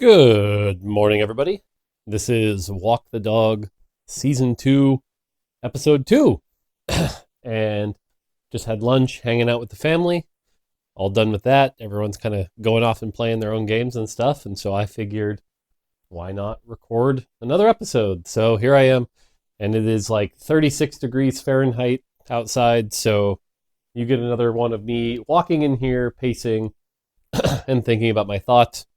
Good morning, everybody. This is Walk the Dog Season 2, Episode 2. And just had lunch, hanging out with the family. All done with that. Everyone's kind of going off and playing their own games and stuff. And so I figured, why not record another episode? So here I am. And it is like 36 degrees Fahrenheit outside. So you get another one of me walking in here, pacing, and thinking about my thoughts.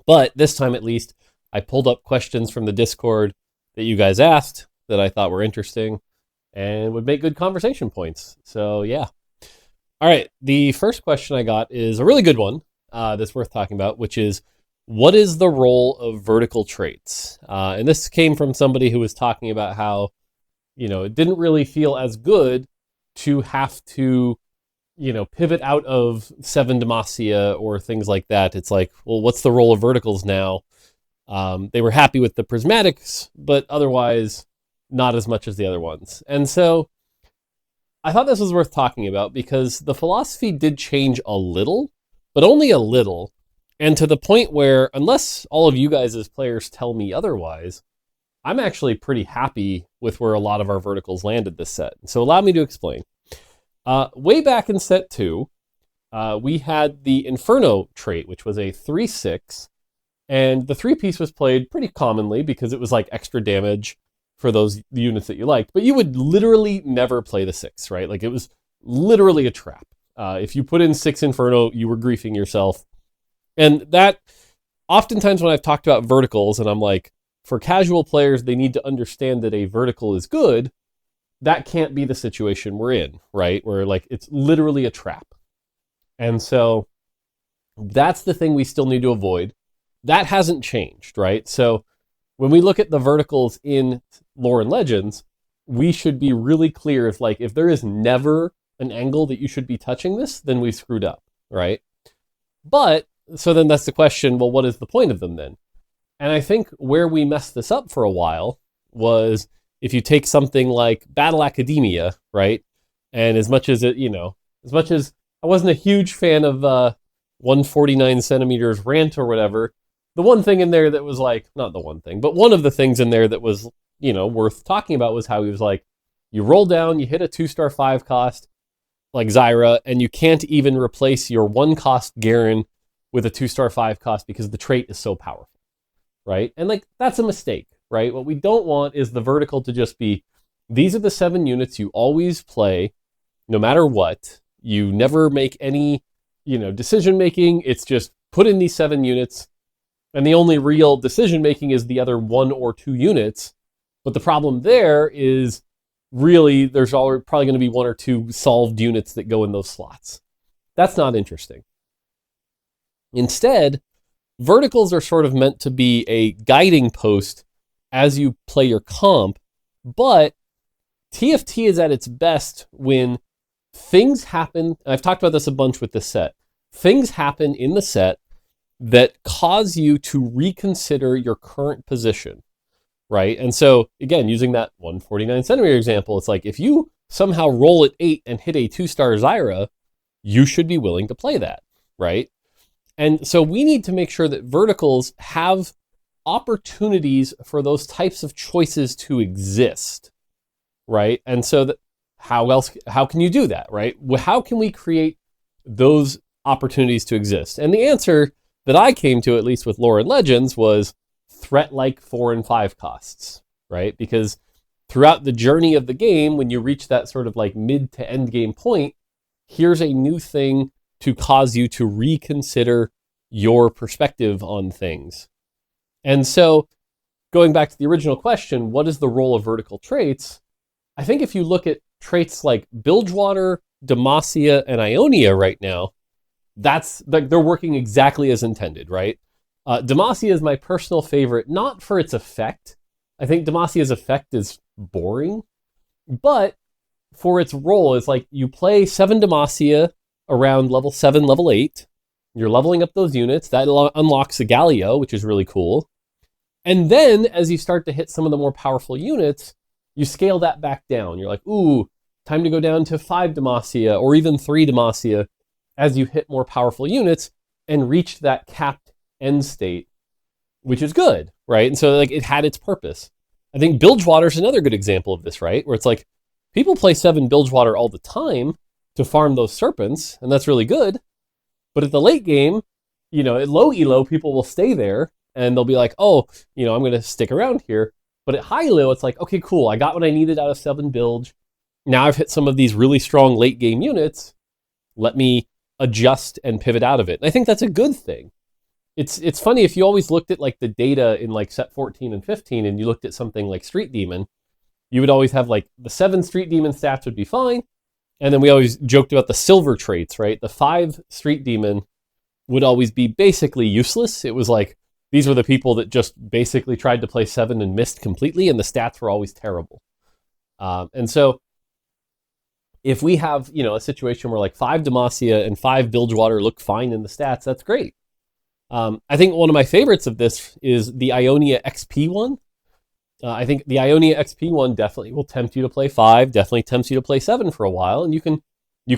But this time, at least, I pulled up questions from the Discord that you guys asked that I thought were interesting and would make good conversation points. So, yeah. All right. The first question I got is a really good one that's worth talking about, which is, what is the role of vertical traits? And this came from somebody who was talking about how, it didn't really feel as good to have to pivot out of 7 Demacia or things like that. It's like, well, what's the role of verticals now? They were happy with the prismatics, but otherwise not as much as the other ones. And so I thought this was worth talking about because the philosophy did change a little, but only a little. And to the point where, unless all of you guys as players tell me otherwise, I'm actually pretty happy with where a lot of our verticals landed this set. So allow me to explain. Way back in set 2, we had the Inferno trait, which was a 3/6, and the 3-piece was played pretty commonly because it was like extra damage for those units that you liked, but you would literally never play the 6, right? Like it was literally a trap. If you put in 6 Inferno, you were griefing yourself. And that, oftentimes when I've talked about verticals, and I'm like, for casual players, they need to understand that a vertical is good. That can't be the situation we're in, right? Where like it's literally a trap. And so that's the thing we still need to avoid. That hasn't changed, right? So when we look at the verticals in Lore and Legends, we should be really clear if there is never an angle that you should be touching this, then we've screwed up, right? But so then that's the question, well, what is the point of them then? And I think where we messed this up for a while was, if you take something like Battle Academia, right? And as much as I wasn't a huge fan of 149 centimeters rant or whatever, the one thing in there that was like, not the one thing, but one of the things in there that was, worth talking about was how he was like, you roll down, you hit a 2-star 5 cost, like Zyra, and you can't even replace your 1 cost Garen with a 2-star 5 cost because the trait is so powerful, right? And like, that's a mistake. Right? What we don't want is the vertical to just be, these are the 7 units you always play, no matter what. You never make any, decision making. It's just put in these 7 units, and the only real decision making is the other 1 or 2 units. But the problem there is really there's probably going to be 1 or 2 solved units that go in those slots. That's not interesting. Instead, verticals are sort of meant to be a guiding post as you play your comp, but TFT is at its best when things happen. I've talked about this a bunch with this set. Things happen in the set that cause you to reconsider your current position, right? And so, again, using that 149 centimeter example, it's like if you somehow roll at 8 and hit a 2-star Zyra, you should be willing to play that, right? And so we need to make sure that verticals have opportunities for those types of choices to exist, right? And so how can you do that, right? How can we create those opportunities to exist? And the answer that I came to, at least with Lore and Legends, was threat-like 4 and 5 costs, right? Because throughout the journey of the game, when you reach that sort of like mid to end game point, here's a new thing to cause you to reconsider your perspective on things. And so, going back to the original question, what is the role of vertical traits? I think if you look at traits like Bilgewater, Demacia, and Ionia right now, that's like they're working exactly as intended, right? Demacia is my personal favorite, not for its effect. I think Demacia's effect is boring, but for its role, it's like you play 7 Demacia around level 7, level 8. You're leveling up those units. That unlocks a Galio, which is really cool. And then as you start to hit some of the more powerful units, you scale that back down. You're like, ooh, time to go down to 5 Demacia or even 3 Demacia as you hit more powerful units and reach that capped end state which is good, right? And so like it had its purpose. I think Bilgewater is another good example of this, right? Where it's like people play 7 Bilgewater all the time to farm those serpents, and that's really good. But at the late game, at low elo, people will stay there and they'll be like, oh, I'm going to stick around here. But at high elo, it's like, okay, cool. I got what I needed out of 7 Bilge. Now I've hit some of these really strong late game units. Let me adjust and pivot out of it. And I think that's a good thing. It's funny if you always looked at like the data in like set 14 and 15 and you looked at something like Street Demon, you would always have like the 7 Street Demon stats would be fine. And then we always joked about the silver traits, right? The 5 Street Demon would always be basically useless. It was like, these were the people that just basically tried to play 7 and missed completely, and the stats were always terrible. And so if we have, a situation where like 5 Demacia and 5 Bilgewater look fine in the stats, that's great. I think one of my favorites of this is the Ionia XP one. I think the Ionia XP one definitely will tempt you to play 5, definitely tempts you to play 7 for a while, and you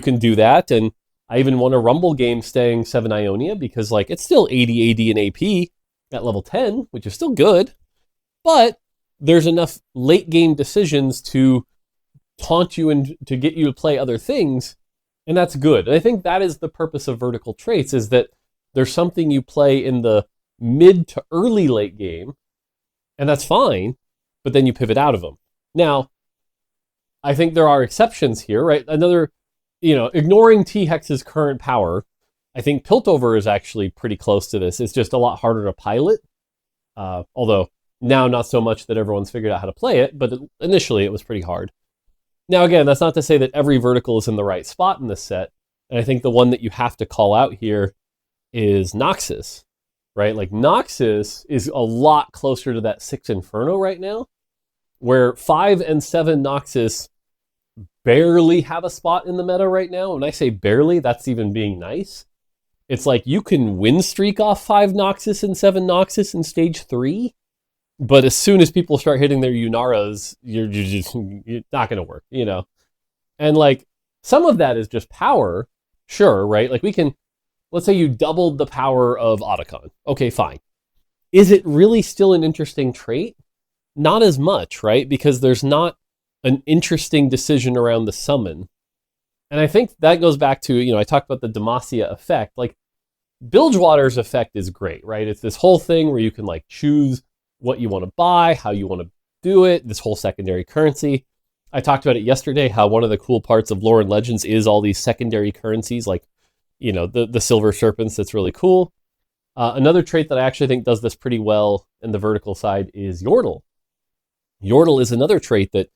can do that. And I even won a Rumble game staying 7 Ionia because like it's still 80 AD and AP at level 10, which is still good, but there's enough late game decisions to taunt you and to get you to play other things, and that's good. And I think that is the purpose of vertical traits, is that there's something you play in the mid to early late game, and that's fine, but then you pivot out of them. Now, I think there are exceptions here, right? Another, ignoring T-Hex's current power, I think Piltover is actually pretty close to this. It's just a lot harder to pilot, although now not so much that everyone's figured out how to play it, but initially it was pretty hard. Now, again, that's not to say that every vertical is in the right spot in this set, and I think the one that you have to call out here is Noxus, right? Like Noxus is a lot closer to that 6 Inferno right now, where 5 and 7 Noxus barely have a spot in the meta right now. When I say barely, that's even being nice. It's like you can win streak off 5 Noxus and 7 Noxus in stage 3, but as soon as people start hitting their Yunaras, you're not going to work, And like some of that is just power, sure, right? Like let's say you doubled the power of Otacon. Okay, fine. Is it really still an interesting trait? Not as much, right? Because there's not an interesting decision around the summon. And I think that goes back to, I talked about the Demacia effect. Like, Bilgewater's effect is great, right? It's this whole thing where you can, like, choose what you want to buy, how you want to do it, this whole secondary currency. I talked about it yesterday, how one of the cool parts of Lore and Legends is all these secondary currencies, like, the silver serpents. That's really cool. Another trait that I actually think does this pretty well in the vertical side is Yordle. Yordle is another trait that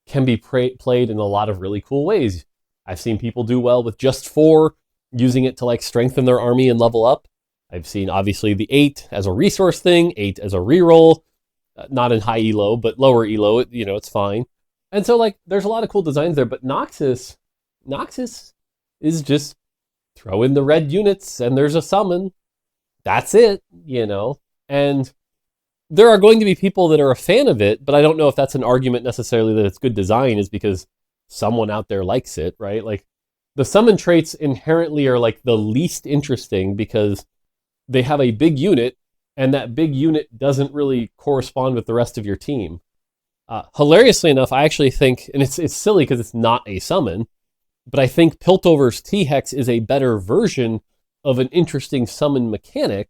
can be played in a lot of really cool ways. I've seen people do well with just 4, using it to like strengthen their army and level up. I've seen obviously the 8 as a resource thing, 8 as a reroll, not in high elo, but lower elo, it's fine. And so like there's a lot of cool designs there, but Noxus is just throw in the red units and there's a summon. That's it, And there are going to be people that are a fan of it, but I don't know if that's an argument necessarily that it's good design, is because someone out there likes it, right? Like the summon traits inherently are like the least interesting because they have a big unit and that big unit doesn't really correspond with the rest of your team. Hilariously enough, I actually think, and it's silly because it's not a summon, but I think Piltover's T-Hex is a better version of an interesting summon mechanic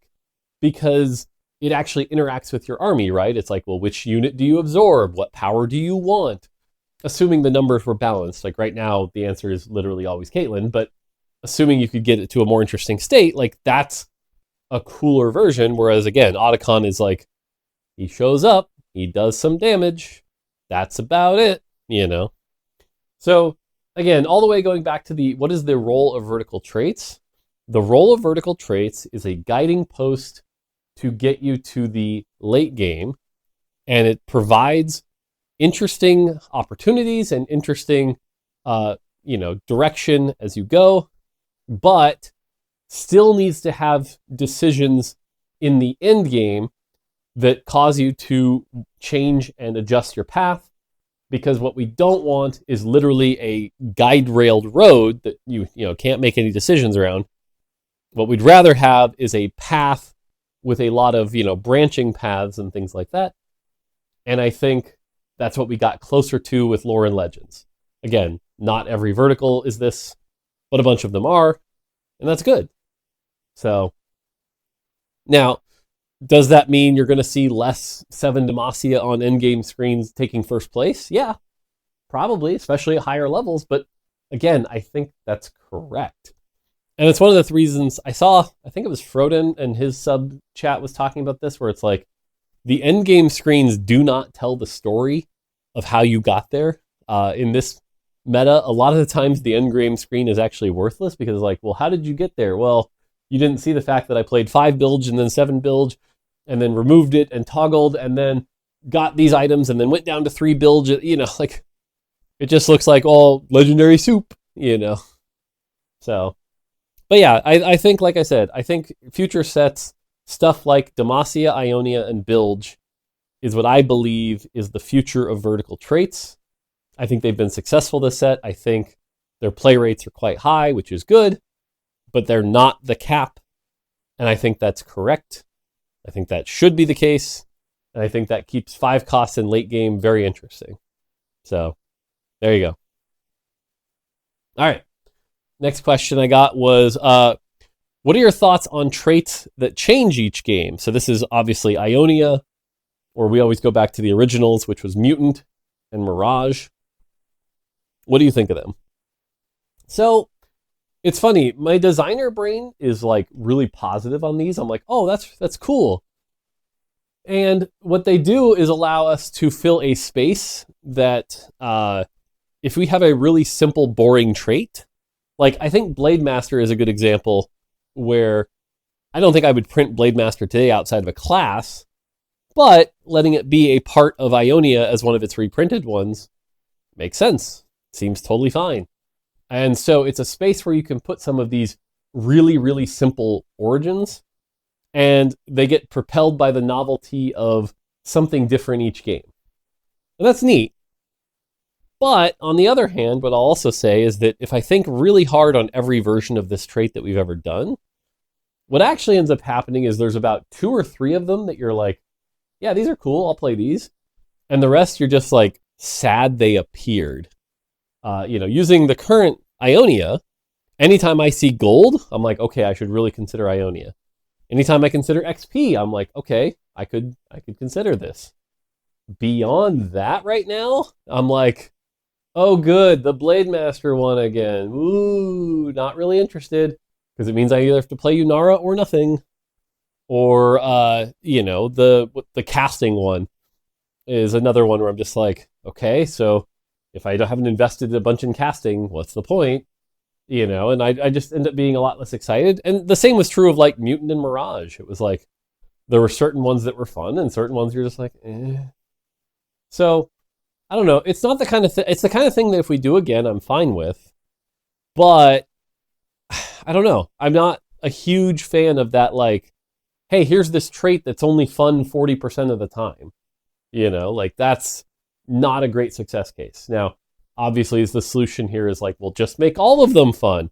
because it actually interacts with your army, right? It's like, well, which unit do you absorb? What power do you want? Assuming the numbers were balanced. Like right now, the answer is literally always Caitlyn, but assuming you could get it to a more interesting state, like that's a cooler version. Whereas again, Otacon is like, he shows up, he does some damage, that's about it, So again, all the way going back to what is the role of vertical traits? The role of vertical traits is a guiding post to get you to the late game, and it provides interesting opportunities and interesting, direction as you go, but still needs to have decisions in the end game that cause you to change and adjust your path, because what we don't want is literally a guide railed road that you can't make any decisions around. What we'd rather have is a path with a lot of, branching paths and things like that. And I think that's what we got closer to with Lore and Legends. Again, not every vertical is this, but a bunch of them are, and that's good. So now, does that mean you're going to see less 7 Demacia on endgame screens taking first place? Yeah, probably, especially at higher levels. But again, I think that's correct. And it's one of the reasons I think it was Froden and his sub chat was talking about this, where it's like, the endgame screens do not tell the story of how you got there. In this meta, a lot of the times the endgame screen is actually worthless because like, well, how did you get there? Well, you didn't see the fact that I played 5 bilge and then 7 bilge and then removed it and toggled and then got these items and then went down to 3 bilge. Like it just looks like all legendary soup, So, but yeah, I think, like I said, I think future sets, stuff like Demacia, Ionia, and Bilge is what I believe is the future of vertical traits. I think they've been successful this set. I think their play rates are quite high, which is good, but they're not the cap. And I think that's correct. I think that should be the case. And I think that keeps 5 costs in late game very interesting. So there you go. All right. Next question I got was, what are your thoughts on traits that change each game? So this is obviously Ionia, or we always go back to the originals, which was Mutant and Mirage. What do you think of them? So it's funny. My designer brain is like really positive on these. I'm like, oh, that's cool. And what they do is allow us to fill a space that if we have a really simple, boring trait, like I think Blade Master is a good example where I don't think I would print Blade Master today outside of a class, but letting it be a part of Ionia as one of its reprinted ones makes sense. Seems totally fine. And so it's a space where you can put some of these really, really simple origins, and they get propelled by the novelty of something different each game. And that's neat. But on the other hand, what I'll also say is that if I think really hard on every version of this trait that we've ever done, what actually ends up happening is there's about 2 or 3 of them that you're like, yeah, these are cool, I'll play these. And the rest you're just like sad they appeared. Using the current Ionia, anytime I see gold, I'm like, okay, I should really consider Ionia. Anytime I consider XP, I'm like, okay, I could consider this. Beyond that right now, I'm like, oh good, the Blade Master one again. Ooh, not really interested. Because it means I either have to play Unara or nothing. Or, the casting one is another one where I'm just like, okay, so if I haven't invested a bunch in casting, what's the point? And I just end up being a lot less excited. And the same was true of like Mutant and Mirage. It was like, there were certain ones that were fun and certain ones you're just like, eh. So, I don't know. It's not the kind of it's the kind of thing that if we do again, I'm fine with. But I don't know. I'm not a huge fan of that, like, hey, here's this trait that's only fun 40% of the time. Like that's not a great success case. Now, obviously, the solution here is like, well, just make all of them fun.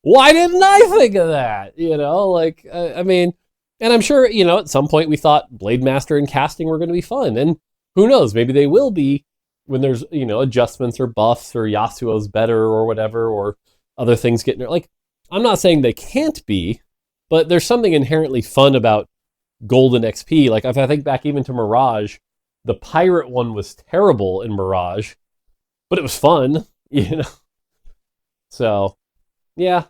Why didn't I think of that? I mean, and I'm sure, at some point we thought Blade Master and casting were going to be fun. And who knows, maybe they will be when there's, adjustments or buffs or Yasuo's better or whatever, or other things getting, like, I'm not saying they can't be, but there's something inherently fun about golden XP. Like if I think back even to Mirage, the pirate one was terrible in Mirage, but it was fun, So, yeah.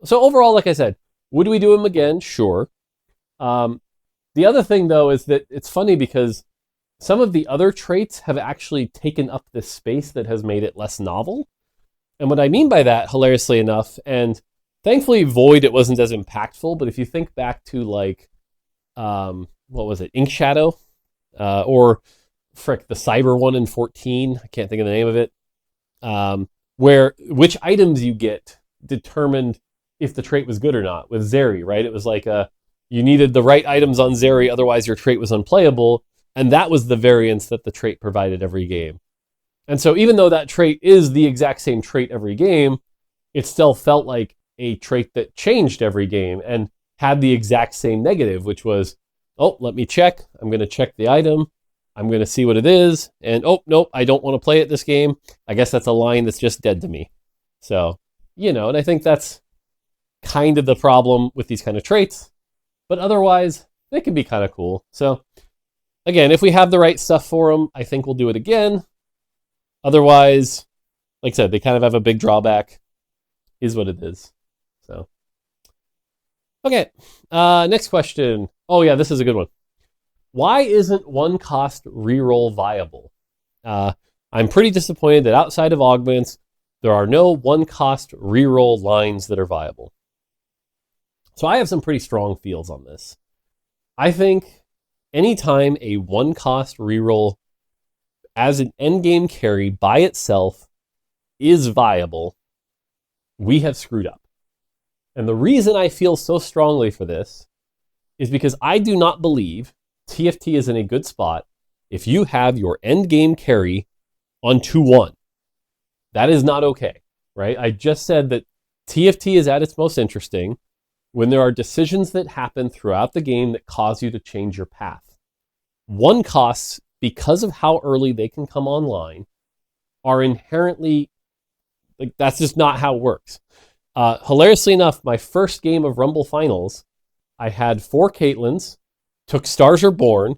So overall, like I said, would we do them again? Sure. The other thing though is that it's funny because some of the other traits have actually taken up this space that has made it less novel. And what I mean by that, hilariously enough, and thankfully Void, it wasn't as impactful, but if you think back to like, what was it, Ink Shadow? Or the Cyber one in 14, I can't think of the name of it, where which items you get determined if the trait was good or not. With Zeri, right? It was like you needed the right items on Zeri, otherwise your trait was unplayable, and that was the variance that the trait provided every game. And so even though that trait is the exact same trait every game, it still felt like a trait that changed every game. And had the exact same negative, which was, oh, let me check. I'm going to check the item. I'm going to see what it is. And, oh, nope, I don't want to play it this game. I guess that's a line that's just dead to me. So, and I think that's kind of the problem with these kind of traits. But otherwise, they can be kind of cool. So, again, if we have the right stuff for them, I think we'll do it again. Otherwise, like I said, they kind of have a big drawback. Is what it is. So, okay. Next question. Oh, yeah, this is a good one. Why isn't one cost reroll viable? I'm pretty disappointed that outside of augments, there are no one cost reroll lines that are viable. So I have some pretty strong feels on this. I think anytime a one cost reroll as an endgame carry by itself is viable, we have screwed up. And the reason I feel so strongly for this is because I do not believe TFT is in a good spot if you have your endgame carry on 2-1. That is not okay, right? I just said that TFT is at its most interesting when there are decisions that happen throughout the game that cause you to change your path. One costs, because of how early they can come online, are inherently, like, that's just not how it works. Hilariously enough, my first game of Rumble Finals, I had 4 Caitlyn's, took Stars Are Born,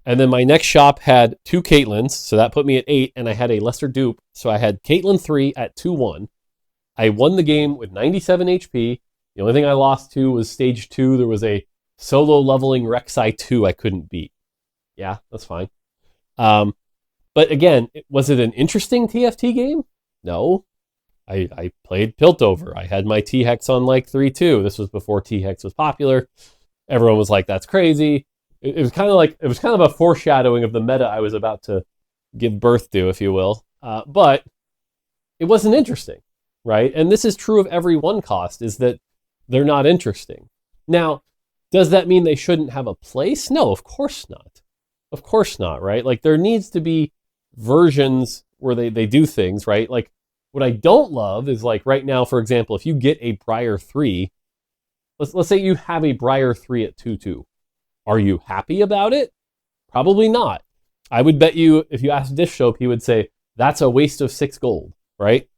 and then my next shop had 2 Caitlyn's, so that put me at 8, and I had a lesser dupe, so I had Caitlyn 3 at 2-1. I won the game with 97 HP. The only thing I lost to was stage 2. There was a solo leveling Rek'Sai 2 I couldn't beat. Yeah, that's fine. But again, was it an interesting TFT game? No. I played Piltover. I had my T-Hex on like 3-2. This was before T-Hex was popular. Everyone was like, that's crazy. It was kind of a foreshadowing of the meta I was about to give birth to, if you will. But it wasn't interesting, right? And this is true of every one cost, is that they're not interesting. Now, does that mean they shouldn't have a place? No, of course not. Of course not, right? Like, there needs to be versions where they do things, right? Like, what I don't love is, like, right now, for example, if you get a Briar 3, let's say you have a Briar 3 at 2-2. Are you happy about it? Probably not. I would bet you, if you asked Dish Soap, he would say, that's a waste of 6 gold, right?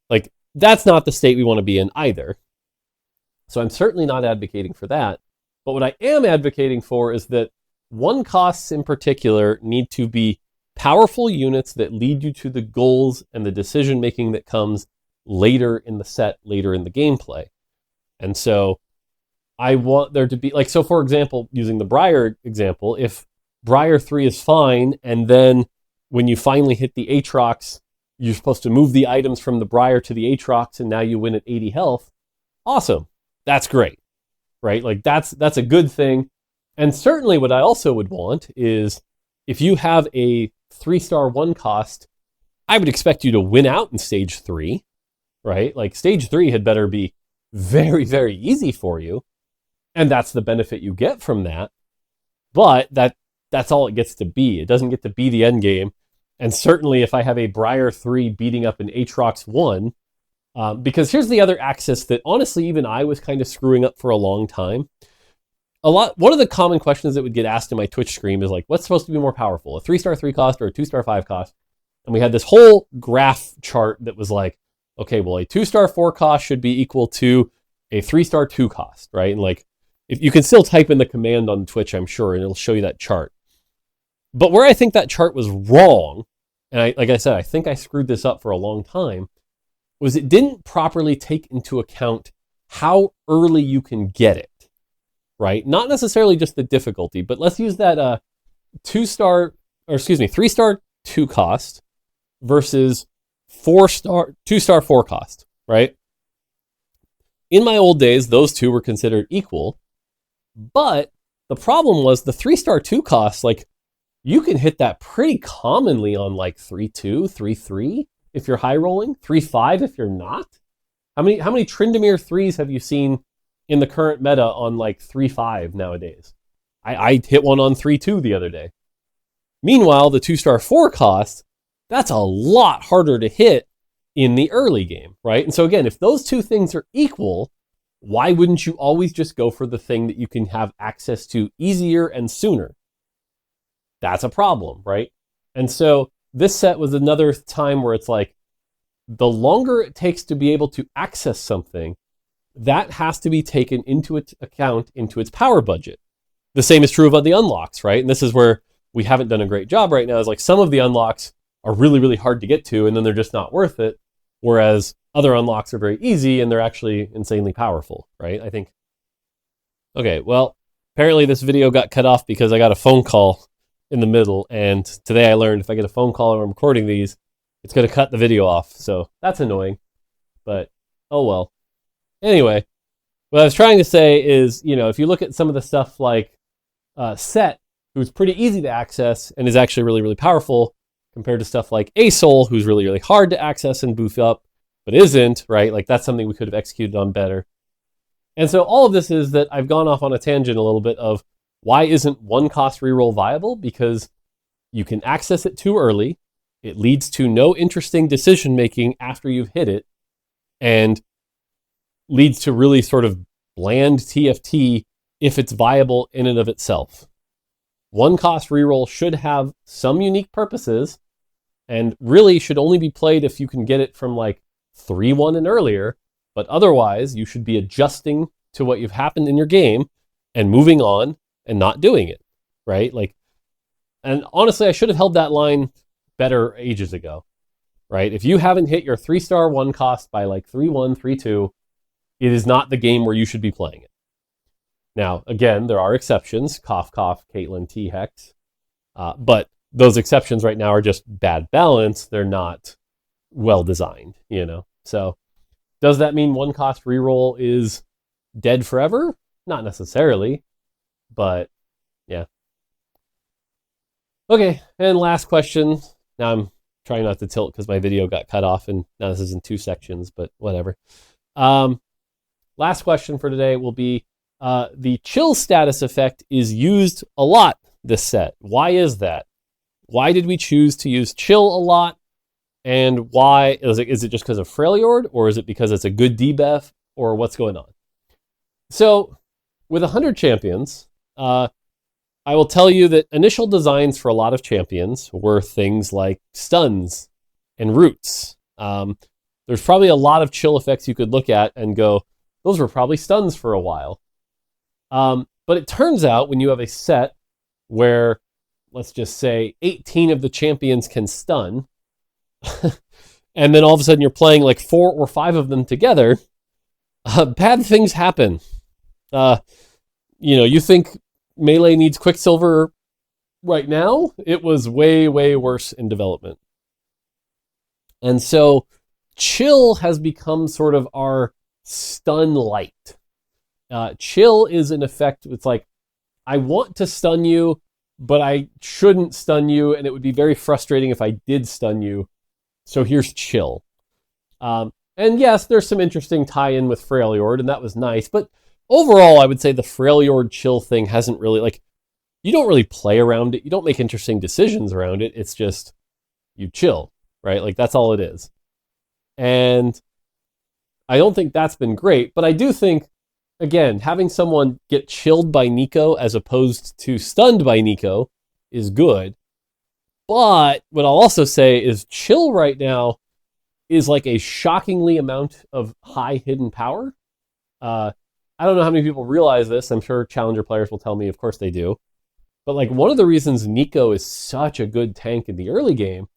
Like, that's not the state we want to be in either. So I'm certainly not advocating for that. But what I am advocating for is that one costs in particular need to be powerful units that lead you to the goals and the decision making that comes later in the set, later in the gameplay. And so I want there to be, like, so for example, using the Briar example, if Briar 3 is fine, and then when you finally hit the Aatrox, you're supposed to move the items from the Briar to the Aatrox, and now you win at 80 health, awesome. That's great, right? Like, that's a good thing. And certainly what I also would want is, if you have a 3-star one cost, I would expect you to win out in stage 3, right? Like, stage 3 had better be very, very easy for you. And that's the benefit you get from that. But that's all it gets to be. It doesn't get to be the end game. And certainly if I have a Briar 3 beating up an Aatrox 1, because here's the other axis that honestly even I was kind of screwing up for a long time. One of the common questions that would get asked in my Twitch stream is like, what's supposed to be more powerful, a 3-star 3 cost or a 2-star 5 cost? And we had this whole graph chart that was like, okay, well, a 2-star 4 cost should be equal to a 3-star 2 cost, right? And like, if you can still type in the command on Twitch, I'm sure, and it'll show you that chart. But where I think that chart was wrong, and like I said, I think I screwed this up for a long time, was it didn't properly take into account how early you can get it, right? Not necessarily just the difficulty, but let's use that 3-star 2 cost versus 2-star 4 cost, right? In my old days, those two were considered equal, but the problem was the 3-star 2 cost, like, you can hit that pretty commonly on like 3-2, 3-3 if you're high rolling, 3-5 if you're not. How many Tryndamere 3s have you seen in the current meta on like 3-5 nowadays? I hit one on 3-2 the other day. Meanwhile, the 2-star 4 cost, that's a lot harder to hit in the early game, right? And so again, if those two things are equal, why wouldn't you always just go for the thing that you can have access to easier and sooner? That's a problem, right? And so this set was another time where it's like, the longer it takes to be able to access something, that has to be taken into account into its power budget. The same is true about the unlocks, right? And this is where we haven't done a great job right now, is like some of the unlocks are really, really hard to get to, and then they're just not worth it. Whereas other unlocks are very easy and they're actually insanely powerful, right? I think. Okay, well, apparently this video got cut off because I got a phone call in the middle, and today I learned if I get a phone call or I'm recording these, it's going to cut the video off. So that's annoying, but oh well. Anyway, what I was trying to say is, if you look at some of the stuff like Set, who's pretty easy to access and is actually really, really powerful, compared to stuff like A-Soul, who's really, really hard to access and boof up, but isn't, right? Like that's something we could have executed on better. And so all of this is that I've gone off on a tangent a little bit of why isn't one cost reroll viable? Because you can access it too early. It leads to no interesting decision making after you've hit it, and leads to really sort of bland TFT if it's viable in and of itself. One cost reroll should have some unique purposes and really should only be played if you can get it from like 3-1 and earlier, but otherwise you should be adjusting to what you've happened in your game and moving on and not doing it, right? Like, and honestly, I should have held that line better ages ago, right? If you haven't hit your 3-star one cost by like 3-1, 3-2, it is not the game where you should be playing it. Now, again, there are exceptions, cough, cough, Caitlin T. Hex, but those exceptions right now are just bad balance. They're not well designed, So does that mean one cost reroll is dead forever? Not necessarily, but yeah. Okay, and last question. Now I'm trying not to tilt because my video got cut off, and now this is in 2 sections, but whatever. Last question for today will be, the chill status effect is used a lot this set. Why is that? Why did we choose to use chill a lot? And why? Is it just because of Freljord, or is it because it's a good debuff, or what's going on? So with 100 champions, I will tell you that initial designs for a lot of champions were things like stuns and roots. There's probably a lot of chill effects you could look at and go, those were probably stuns for a while. But it turns out when you have a set where, let's just say, 18 of the champions can stun, and then all of a sudden you're playing like 4 or 5 of them together, bad things happen. You think Melee needs Quicksilver right now? It was way, way worse in development. And so chill has become sort of our stun light. Chill is in effect, it's like, I want to stun you, but I shouldn't stun you, and it would be very frustrating if I did stun you. So here's chill. And yes, there's some interesting tie-in with Freljord, and that was nice, but overall, I would say the Freljord chill thing hasn't really, like, you don't really play around it. You don't make interesting decisions around it. It's just, you chill, right? Like, that's all it is. And I don't think that's been great, but I do think, again, having someone get chilled by Nico as opposed to stunned by Nico is good. But what I'll also say is chill right now is like a shockingly amount of high hidden power. I don't know how many people realize this. I'm sure Challenger players will tell me, of course they do. But like one of the reasons Nico is such a good tank in the early game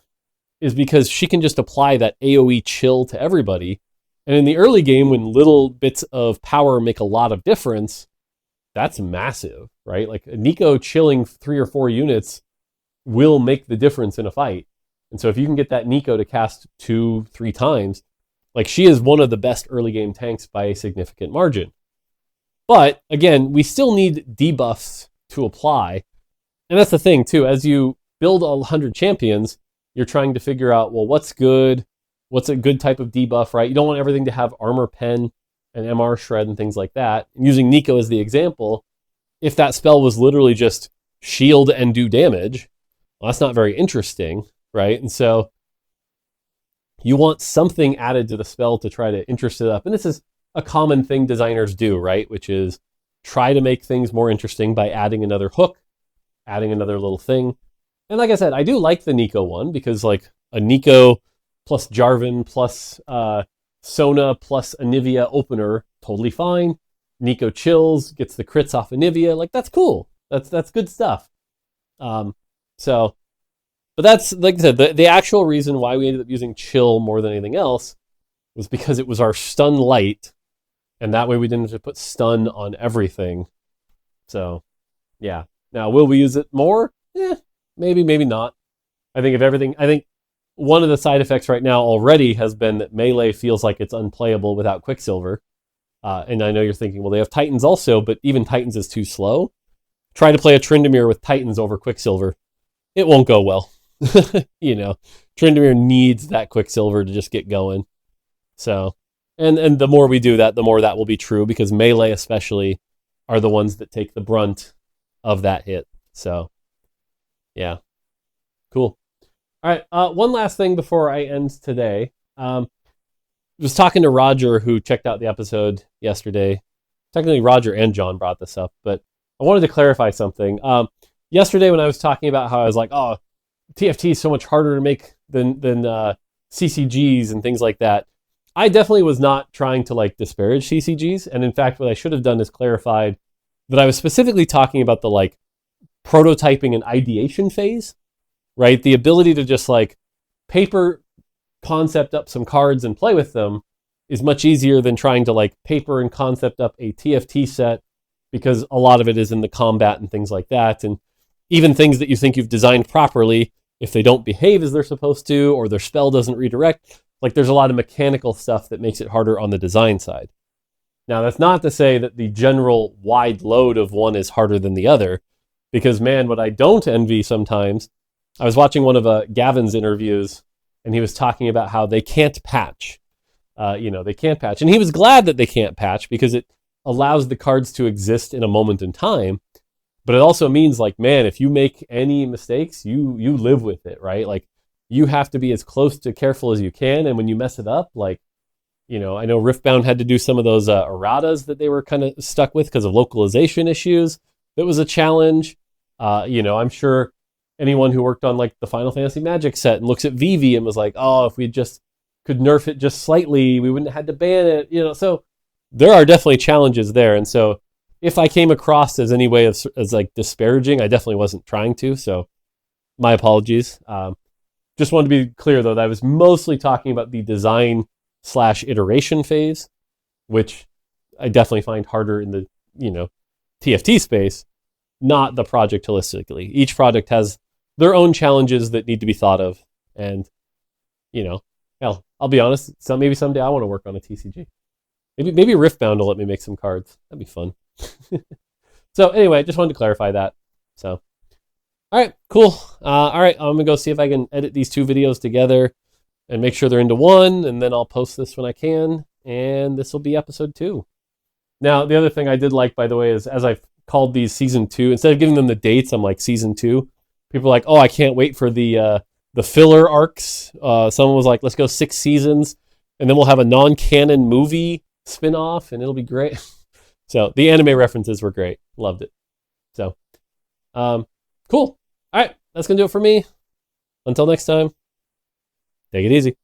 is because she can just apply that AoE chill to everybody. And in the early game, when little bits of power make a lot of difference, that's massive, right? Like Nico chilling 3 or 4 units will make the difference in a fight. And so if you can get that Nico to cast 2-3 times, like she is one of the best early game tanks by a significant margin. But again, we still need debuffs to apply. And that's the thing too, as you build 100 champions, you're trying to figure out, well, what's good? What's a good type of debuff, right? You don't want everything to have armor pen and MR shred and things like that. And using Nico as the example, if that spell was literally just shield and do damage, well, that's not very interesting, right? And so you want something added to the spell to try to interest it up. And this is a common thing designers do, right? Which is try to make things more interesting by adding another hook, adding another little thing. And like I said, I do like the Nico one because like a Nico plus Jarvan plus Sona plus Anivia opener, totally fine. Nico chills, gets the crits off Anivia, like that's cool. That's good stuff. So, but that's like I said, the actual reason why we ended up using chill more than anything else was because it was our stun light, and that way we didn't have to put stun on everything. So, yeah. Now, will we use it more? Maybe, maybe not. I think one of the side effects right now already has been that Melee feels like it's unplayable without Quicksilver. And I know you're thinking, well, they have Titans also, but even Titans is too slow. Try to play a Tryndamere with Titans over Quicksilver. It won't go well. You know, Tryndamere needs that Quicksilver to just get going. So, and the more we do that, the more that will be true, because Melee especially are the ones that take the brunt of that hit. So, yeah. Cool. All right, one last thing before I end today. I was talking to Roger, who checked out the episode yesterday. Technically, Roger and John brought this up, but I wanted to clarify something. Yesterday, when I was talking about how I was like, oh, TFT is so much harder to make than CCGs and things like that, I definitely was not trying to like disparage CCGs. And in fact, what I should have done is clarified that I was specifically talking about the like prototyping and ideation phase, right? The ability to just like paper concept up some cards and play with them is much easier than trying to like paper and concept up a TFT set, because a lot of it is in the combat and things like that. And even things that you think you've designed properly, if they don't behave as they're supposed to, or their spell doesn't redirect, like there's a lot of mechanical stuff that makes it harder on the design side. Now, that's not to say that the general wide load of one is harder than the other, because man, what I don't envy sometimes, I was watching one of Gavin's interviews, and he was talking about how they can't patch. They can't patch. And he was glad that they can't patch because it allows the cards to exist in a moment in time. But it also means like, man, if you make any mistakes, you live with it, right? Like you have to be as close to careful as you can. And when you mess it up, like, I know Riftbound had to do some of those erratas that they were kind of stuck with because of localization issues. That was a challenge. I'm sure anyone who worked on like the Final Fantasy Magic set and looks at Vivi and was like, oh, if we just could nerf it just slightly, we wouldn't have had to ban it, so there are definitely challenges there. And so if I came across as any way as like disparaging, I definitely wasn't trying to, so my apologies. Just wanted to be clear though, that I was mostly talking about the design/iteration phase, which I definitely find harder in the, TFT space, not the project holistically. Each project has their own challenges that need to be thought of. And, hell, I'll be honest, maybe someday I want to work on a TCG. Maybe Riftbound will let me make some cards. That'd be fun. So anyway, just wanted to clarify that. So, all right, cool. All right, I'm going to go see if I can edit these two videos together and make sure they're into one, and then I'll post this when I can, and this will be episode 2. Now, the other thing I did like, by the way, is as I've called these season 2, instead of giving them the dates, I'm like season 2. People are like, oh, I can't wait for the filler arcs. Someone was like, let's go 6 seasons, and then we'll have a non-canon movie spin-off, and it'll be great. So the anime references were great. Loved it. So, cool. All right, that's going to do it for me. Until next time, take it easy.